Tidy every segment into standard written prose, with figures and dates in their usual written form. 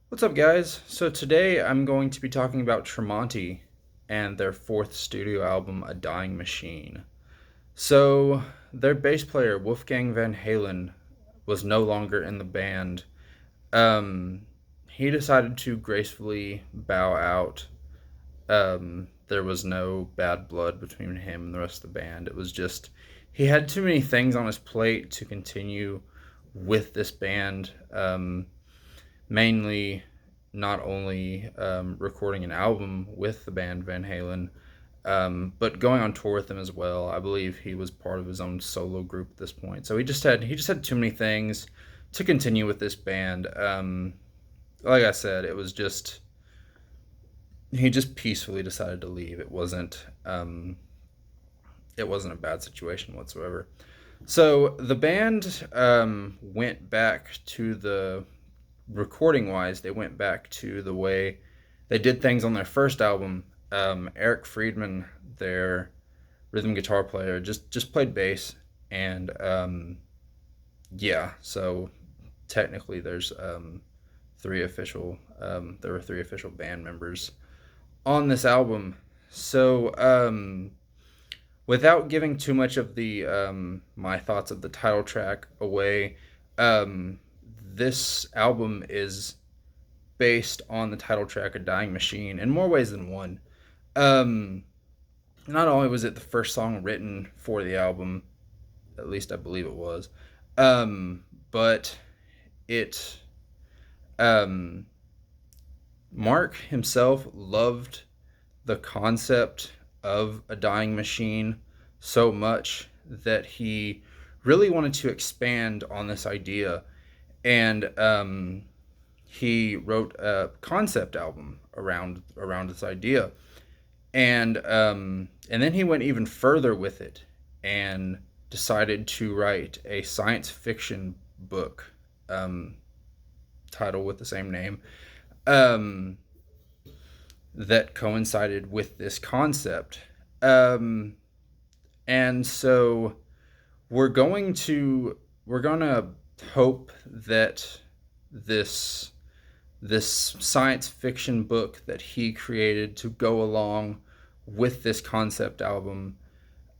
What's up, guys? So today I'm going to be talking about Tremonti and their fourth studio album, A Dying Machine. So their bass player, Wolfgang Van Halen, was no longer in the band. Um, he decided to gracefully bow out. There was no bad blood between him and the rest of the band. It was just he had too many things on his plate to continue with this band. Mainly not only recording an album with the band Van Halen, but going on tour with them as well. I believe he was part of his own solo group at this point. So he just had too many things to continue with this band. Like I said, it was just he just peacefully decided to leave. It wasn't a bad situation whatsoever. So the band went back to the recording wise, they went back to the way they did things on their first album. Eric Friedman, their rhythm guitar player, just played bass, and yeah. So technically, there's three official. There were three official band members on this album. So without giving too much of the my thoughts of the title track away, um, this album is based on the title track "A Dying Machine" in more ways than one. Um, Not only was it the first song written for the album, at least I believe it was, but it um, Mark himself loved the concept of a dying machine so much that he really wanted to expand on this idea, and he wrote a concept album around this idea, and then he went even further with it and decided to write a science fiction book, um, title with the same name, um, that coincided with this concept. Um, and so we're going to hope that this this science fiction book that he created to go along with this concept album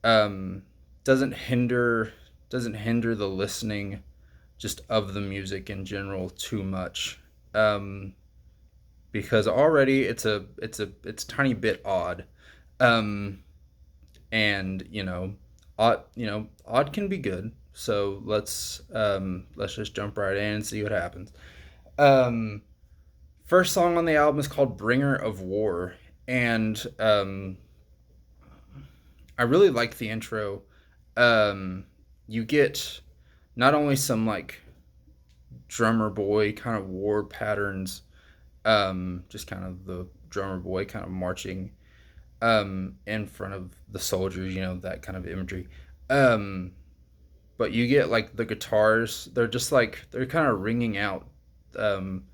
um, doesn't hinder doesn't hinder the listening just of the music in general too much, um, because already it's a tiny bit odd, um, and odd can be good. So let's just jump right in and see what happens. Um, First song on the album is called "Bringer of War," and I really like the intro. Um, you get not only some like drummer boy kind of war patterns, just kind of the drummer boy kind of marching in front of the soldiers, that kind of imagery. Um, but you get like the guitars; they're kind of ringing out, um,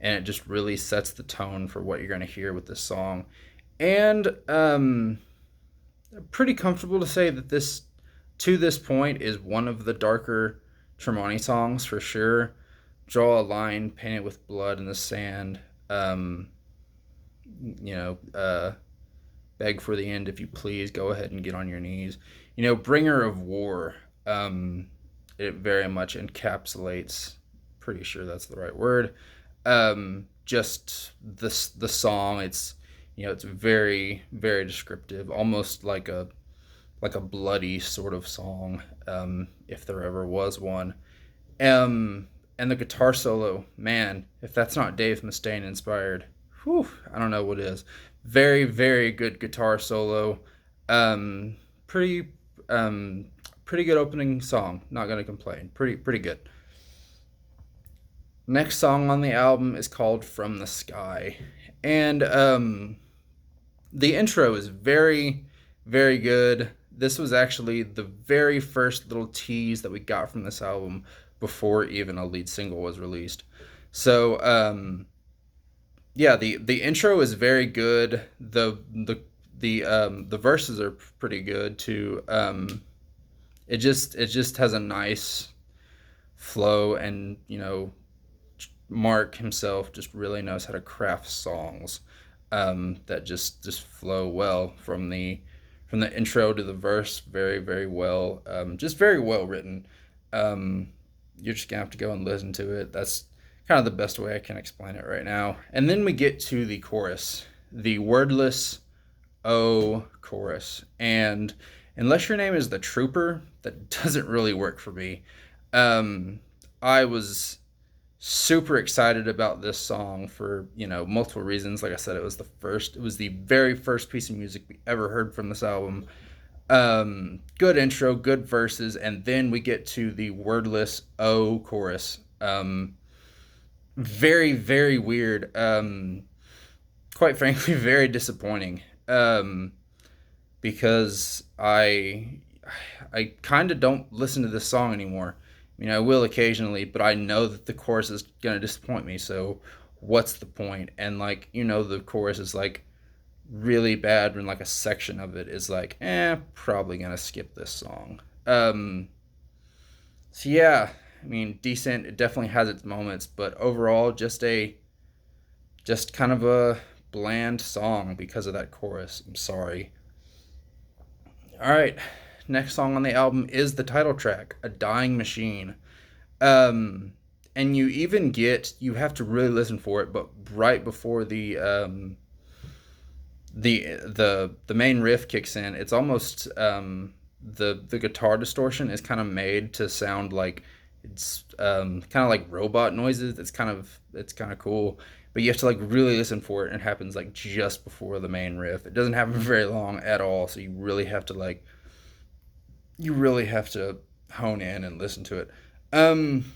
and it just really sets the tone for what you're going to hear with this song. And pretty comfortable to say that this, to this point, is one of the darker Tremonti songs for sure. Draw a line, paint it with blood in the sand. Um, you know, uh, Beg for the end if you please. Go ahead and get on your knees. Bringer of War. It very much encapsulates. Pretty sure that's the right word. Just the song. It's very very descriptive, almost like a bloody sort of song, if there ever was one. And the guitar solo, man, if that's not Dave Mustaine inspired, whew, I don't know what is. Very, very good guitar solo. Um, pretty, um, pretty good opening song. Not gonna complain. Pretty good. Next song on the album is called "From the Sky," and the intro is very, very good. This was actually the very first little tease that we got from this album before even a lead single was released. So yeah, the intro is very good. The verses are pretty good too. It just has a nice flow, and Mark himself just really knows how to craft songs that just flow well from the intro to the verse, very very well, just very well written. Um, you're just gonna have to go and listen to it. That's kind of the best way I can explain it right now. And then we get to the chorus, the wordless O chorus, and unless your name is the Trooper, that doesn't really work for me. Um, I was super excited about this song for multiple reasons. Like I said, it was the very first piece of music we ever heard from this album. Good intro, good verses, and then we get to the wordless O chorus. Very very weird. Quite frankly, very disappointing. Because I kind of don't listen to this song anymore. I mean, I will occasionally, but I know that the chorus is gonna disappoint me. So, what's the point? And like, the chorus is like really bad when like a section of it is like, probably gonna skip this song. So yeah, I mean, decent. It definitely has its moments, but overall, just kind of a bland song because of that chorus. I'm sorry. All right, next song on the album is the title track, "A Dying Machine." Um, and you have to really listen for it, but right before the main riff kicks in, it's almost the guitar distortion is kind of made to sound like it's kind of like robot noises. It's kind of cool, but you have to like really listen for it. And it happens like just before the main riff. It doesn't happen very long at all, so you really have to hone in and listen to it. Um,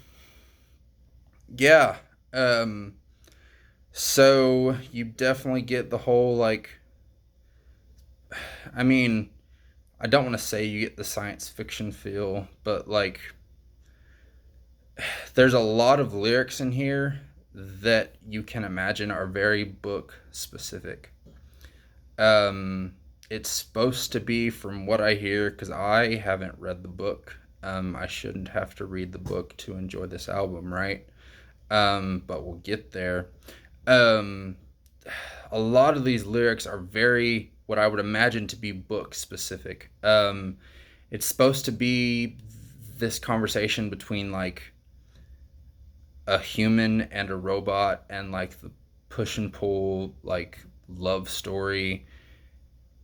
yeah. Um, so you definitely get the whole like. I mean, I don't want to say you get the science fiction feel, but like there's a lot of lyrics in here that you can imagine are very book specific. It's supposed to be, from what I hear, because I haven't read the book. I shouldn't have to read the book to enjoy this album, right? But we'll get there. Um, a lot of these lyrics are very what I would imagine to be book specific. It's supposed to be this conversation between like a human and a robot, and like the push and pull like love story.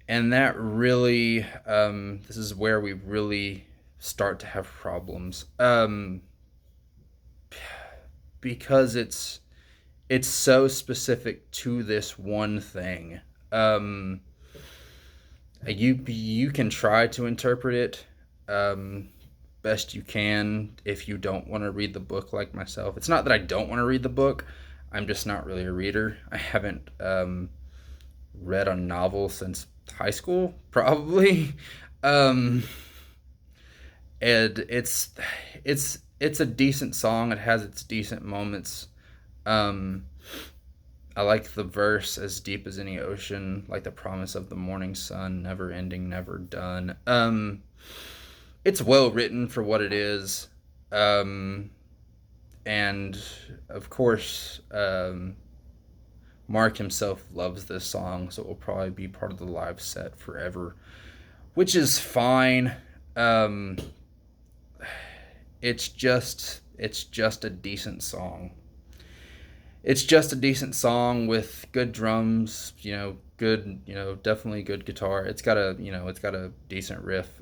And that really, this is where we really start to have problems, because it's so specific to this one thing. Um, you can try to interpret it best you can if you don't want to read the book like myself. It's not that I don't want to read the book. I'm just not really a reader. I haven't read a novel since high school, probably. Um, and it's a decent song. It has its decent moments. Um, I like the verse, "As deep as any ocean, like the promise of the morning sun, never ending, never done." It's well written for what it is. Um, and of course, Mark himself loves this song, so it will probably be part of the live set forever, which is fine. Um, it's just a decent song. It's just a decent song with good drums, good, definitely good guitar. It's got a decent riff.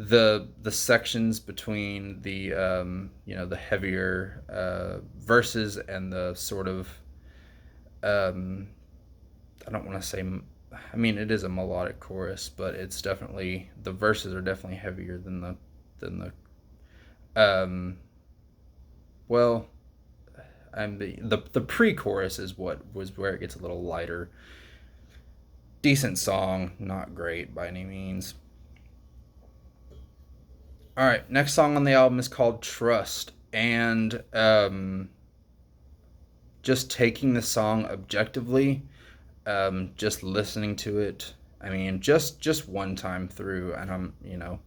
The sections between the heavier verses and the sort of um, I don't want to say, I mean, it is a melodic chorus, but it's definitely, the verses are definitely heavier than the um well, and the pre-chorus is what was where it gets a little lighter. Decent song, not great by any means. All right, next song on the album is called "Trust," and just taking the song objectively, just listening to it. I mean, just one time through, and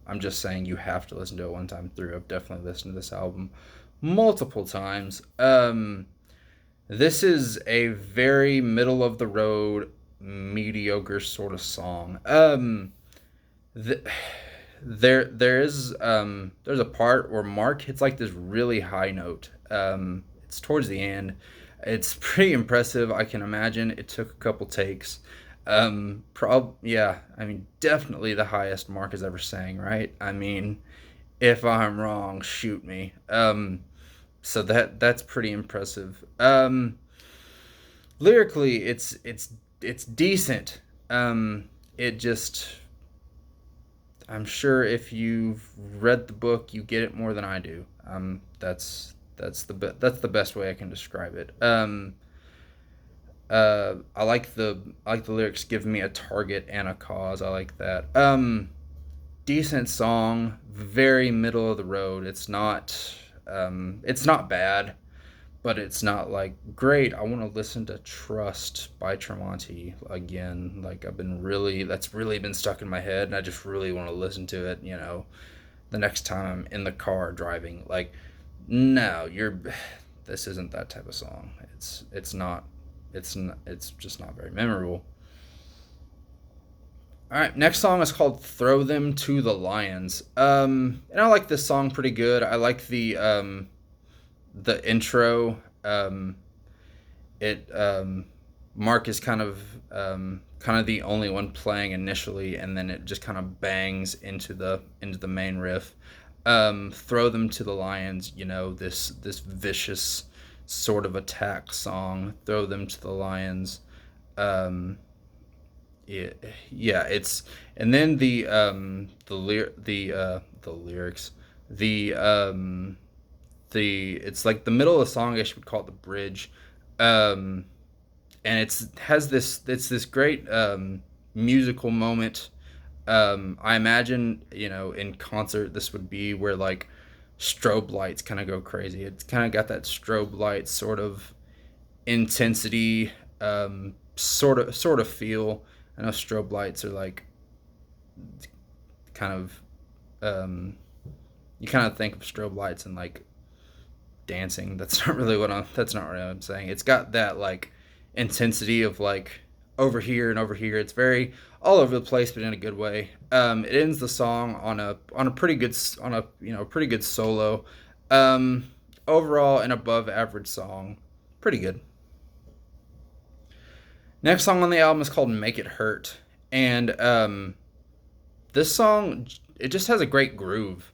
I'm just saying you have to listen to it one time through. I've definitely listened to this album multiple times. This is a very middle of the road, mediocre sort of song. Th- there's a part where Mark hits like this really high note. It's towards the end. It's pretty impressive. I can imagine it took a couple takes. Yeah. I mean, definitely the highest Mark has ever sang. Right. I mean, if I'm wrong, shoot me. So that's pretty impressive. Lyrically, it's decent. It just I'm sure if you've read the book, you get it more than I do. That's the best way I can describe it. I like the lyrics give me a target and a cause. I like that. Decent song, very middle of the road. It's not bad, but it's not like great. I want to listen to Trust by Tremonti again. Like that's really been stuck in my head, and I just really want to listen to it. The next time I'm in the car driving. Like, no, this isn't that type of song. It's just not very memorable. All right, next song is called "Throw Them to the Lions." And I like this song pretty good. I like the intro. It Mark is kind of the only one playing initially, and then it just kind of bangs into the main riff. Throw them to the lions. This vicious sort of attack song. Throw them to the lions. Um, yeah, yeah. It's and then the lyrics. The it's like the middle of the song. I guess you would call it the bridge. Um, and it's this great musical moment. I imagine in concert this would be where like strobe lights kind of go crazy. It's kind of got that strobe light sort of intensity, sort of feel. I know strobe lights are like kind of you kind of think of strobe lights and like dancing. That's not really what I'm saying. It's got that like intensity of like over here and over here. It's very all over the place, but in a good way. It ends the song on a pretty good on a pretty good solo. Um, Overall, an above average song, pretty good. Next song on the album is called "Make It Hurt," and this song it just has a great groove.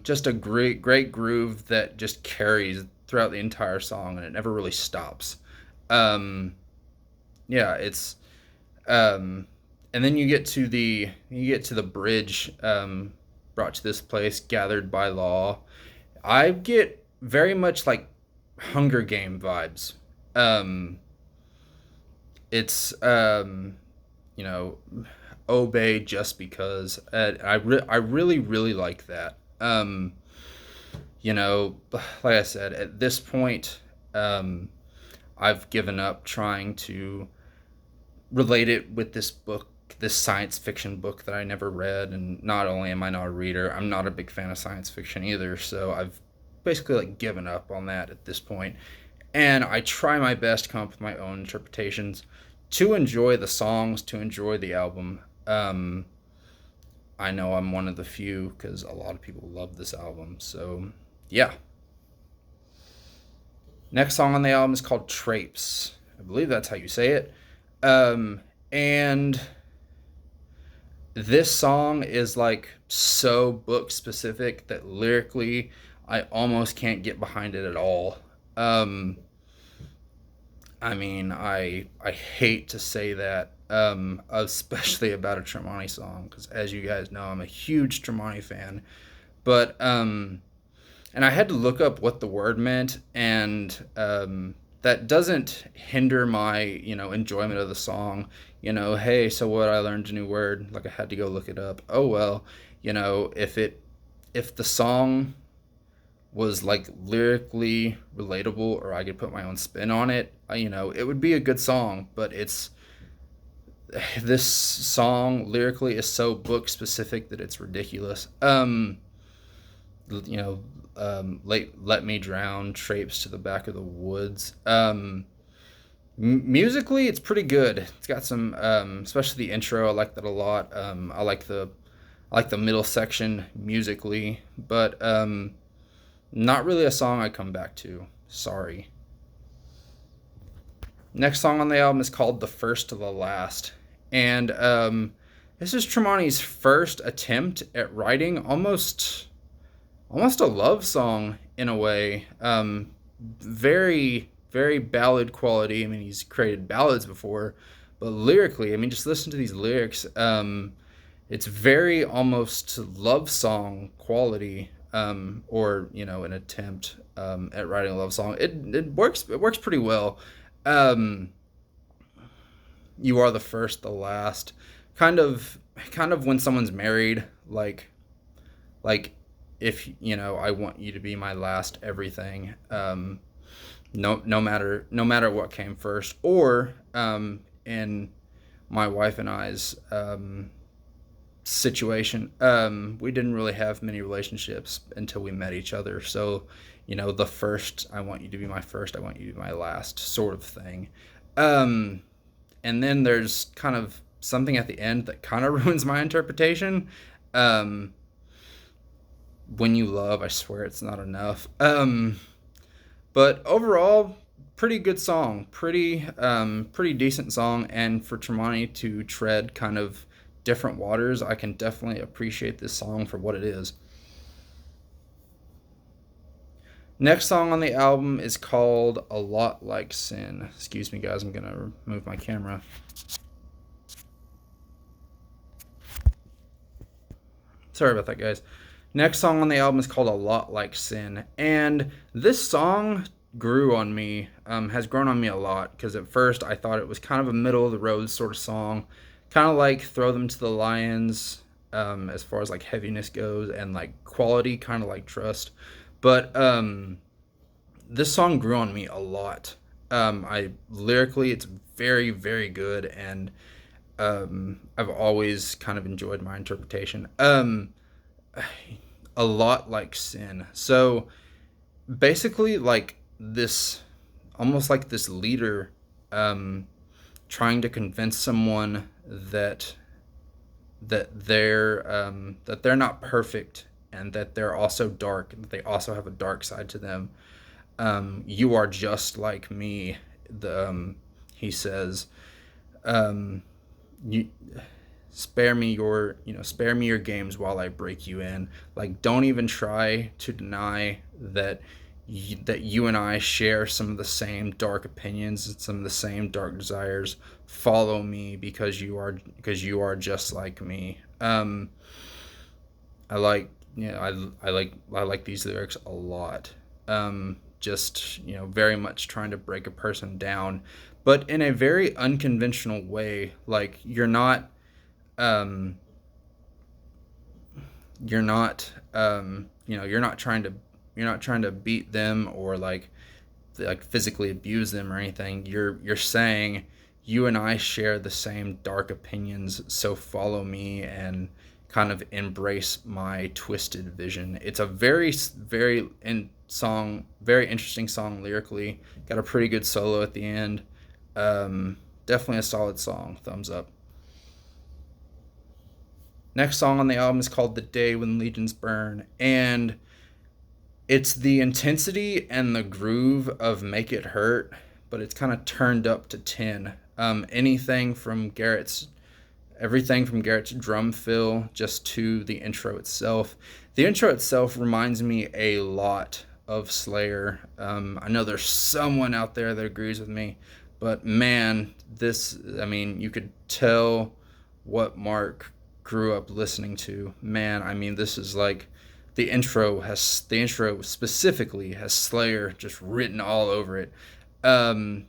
Just a great groove that just carries throughout the entire song, and it never really stops. Um, yeah, it's um, and then you get to the bridge. Brought to this place, gathered by law. I get very much like Hunger Game vibes. Um, it's you know, obey just because. I really like that. Like I said, at this point, um, I've given up trying to relate it with this book, this science fiction book that I never read. And not only am I not a reader, I'm not a big fan of science fiction either. So I've basically like given up on that at this point. And I try my best to come up with my own interpretations to enjoy the songs, to enjoy the album. I know I'm one of the few because a lot of people love this album. So, yeah. Next song on the album is called Traipse. I believe that's how you say it. And this song is like so book specific that lyrically I almost can't get behind it at all. Um, I mean, I hate to say that, especially about a Tremonti song, because as you guys know, I'm a huge Tremonti fan. But and I had to look up what the word meant, and that doesn't hinder my enjoyment of the song. Hey, so what? I learned a new word. Like I had to go look it up. Oh well, if the song was like lyrically relatable, or I could put my own spin on it, it would be a good song. But this song lyrically is so book specific that it's ridiculous. You know, Let Me Drown, Traipse to the Back of the Woods. Musically, it's pretty good. It's got some, especially the intro. I like that a lot. I like the middle section musically, but not really a song I come back to. Sorry. Next song on the album is called "The First to the Last," and this is Tremonti's first attempt at writing almost a love song in a way. Very ballad quality. I mean, he's created ballads before, but lyrically, I mean, just listen to these lyrics. It's very almost love song quality, or an attempt at writing a love song. It works. It works pretty well. Um, you are the first, the last. Kind of when someone's married, like if I want you to be my last everything. No matter what came first, or in my wife and I's situation, we didn't really have many relationships until we met each other. So, the first, I want you to be my first, I want you to be my last, sort of thing. Um, and then there's kind of something at the end that kind of ruins my interpretation. Um, when you love, I swear it's not enough. But overall, pretty good song, pretty decent song, and for Tremonti to tread kind of different waters, I can definitely appreciate this song for what it is. Next song on the album is called "A Lot Like Sin." Excuse me, guys, I'm gonna move my camera. Sorry about that, guys. Next song on the album is called "A Lot Like Sin," and this song grew on me, has grown on me a lot, because at first I thought it was kind of a middle of the road sort of song, kind of like "Throw Them to the Lions," as far as like heaviness goes, and like quality, kind of like "Trust." But this song grew on me a lot. I lyrically, it's very good, and I've always kind of enjoyed my interpretation. A lot like sin. So basically, like this, almost like this leader, um, trying to convince someone that they're not perfect, and that they're also dark, that they also have a dark side to them. You are just like me. He says, um, you spare me your games while I break you in. Like, don't even try to deny that you and I share some of the same dark opinions and some of the same dark desires. Follow me, because you are just like me. I like I like these lyrics a lot. Just very much trying to break a person down, but in a very unconventional way. Like, um, you're not trying to beat them, or like physically abuse them or anything. You're saying, you and I share the same dark opinions, so follow me and kind of embrace my twisted vision. It's a very interesting song lyrically. Got a pretty good solo at the end. Definitely a solid song. Thumbs up. Next song on the album is called "The Day When Legions Burn," and it's the intensity and the groove of "Make It Hurt," but it's kind of turned up to 10. Everything from Garrett's drum fill just to the intro itself. The intro itself reminds me a lot of Slayer. I know there's someone out there that agrees with me, but man, I mean, you could tell what Mark grew up listening to. Man, I mean, this is like, the intro specifically has Slayer just written all over it. And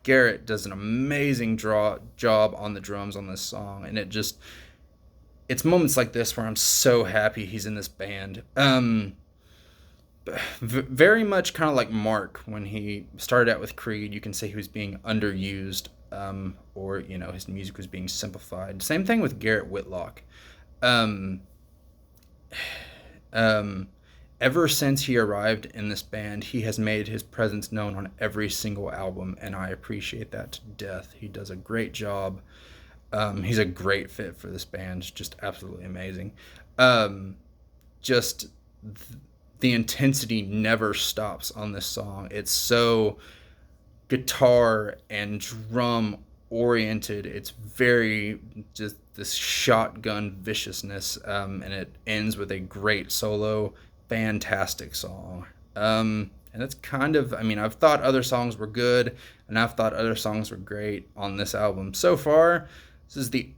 Garrett does an amazing job on the drums on this song, and it's moments like this where I'm so happy he's in this band. Very much kind of like Mark when he started out with Creed. You can say he was being underused, or his music was being simplified. Same thing with Garrett Whitlock. Um, um, ever since he arrived in this band, he has made his presence known on every single album, and I appreciate that to death. He does a great job. He's a great fit for this band, just absolutely amazing. Um, just the intensity never stops on this song. It's so guitar and drum oriented. It's very just this shotgun viciousness, and it ends with a great solo. Fantastic song. And that's kind of, I mean, I've thought other songs were good, and I've thought other songs were great on this album. So far, this is the,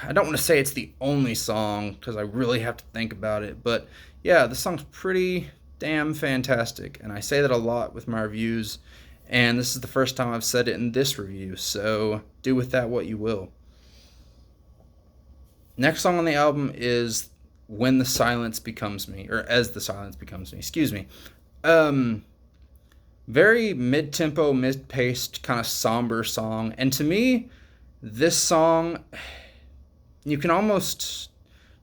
I don't want to say it's the only song because I really have to think about it, but yeah, the song's pretty damn fantastic, and I say that a lot with my reviews, and this is the first time I've said it in this review, so do with that what you will. Next song on the album is When the Silence Becomes Me, or As the Silence Becomes Me, excuse me. Um, Very mid-tempo, mid-paced, kind of somber song, and to me, this song, you can almost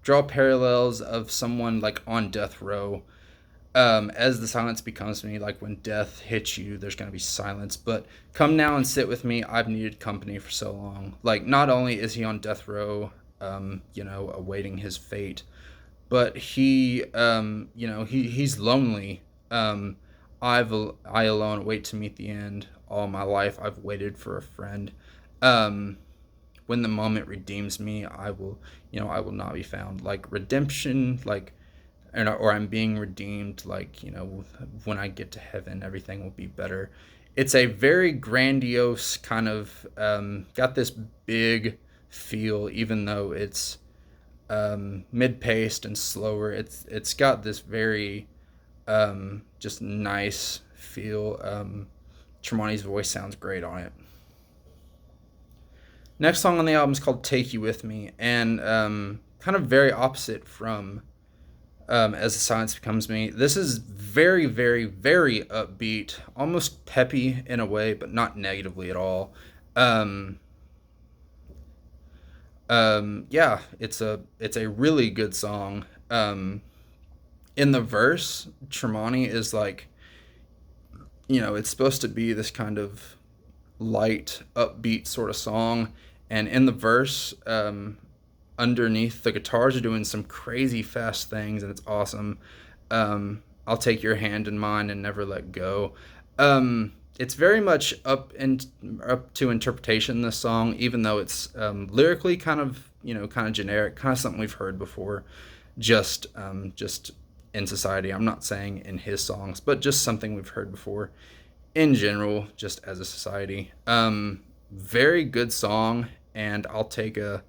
draw parallels of someone like on death row. As the silence becomes me, like when death hits you, there's gonna be silence. But come now and sit with me. I've needed company for so long. Like, not only is he on death row, awaiting his fate, but he's lonely. I alone wait to meet the end. All my life I've waited for a friend. Um, when the moment redeems me, I will not be found. Like redemption, like, or I'm being redeemed, like, when I get to heaven, everything will be better. It's a very grandiose kind of, got this big feel, even though it's mid-paced and slower. It's got this very just nice feel. Tremonti's voice sounds great on it. Next song on the album is called "Take You With Me," and kind of very opposite from As the Silence Becomes Me. This is very, very, very upbeat, almost peppy in a way, but not negatively at all. Um, yeah, it's a really good song. In the verse, Tremonti is like, it's supposed to be this kind of light, upbeat sort of song, and in the verse, underneath the guitars are doing some crazy fast things, and it's awesome. I'll take your hand in mine and never let go. It's very much up to interpretation, this song, even though it's lyrically kind of generic, kind of something we've heard before, just in society. I'm not saying in his songs, but just something we've heard before in general, just as a society. Very good song, and I'll take a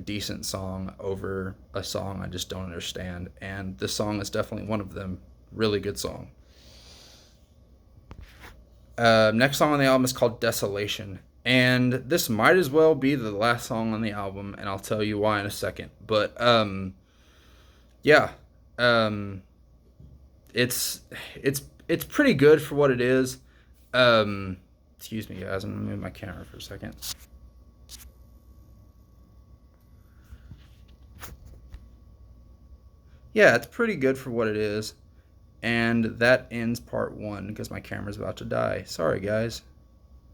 decent song over a song I just don't understand, and this song is definitely one of them. Really good song. Next song on the album is called "Desolation," and this might as well be the last song on the album, and I'll tell you why in a second. But yeah, um, it's pretty good for what it is. Excuse me, guys. I'm gonna move my camera for a second. Yeah, it's pretty good for what it is. And that ends part one because my camera's about to die. Sorry, guys.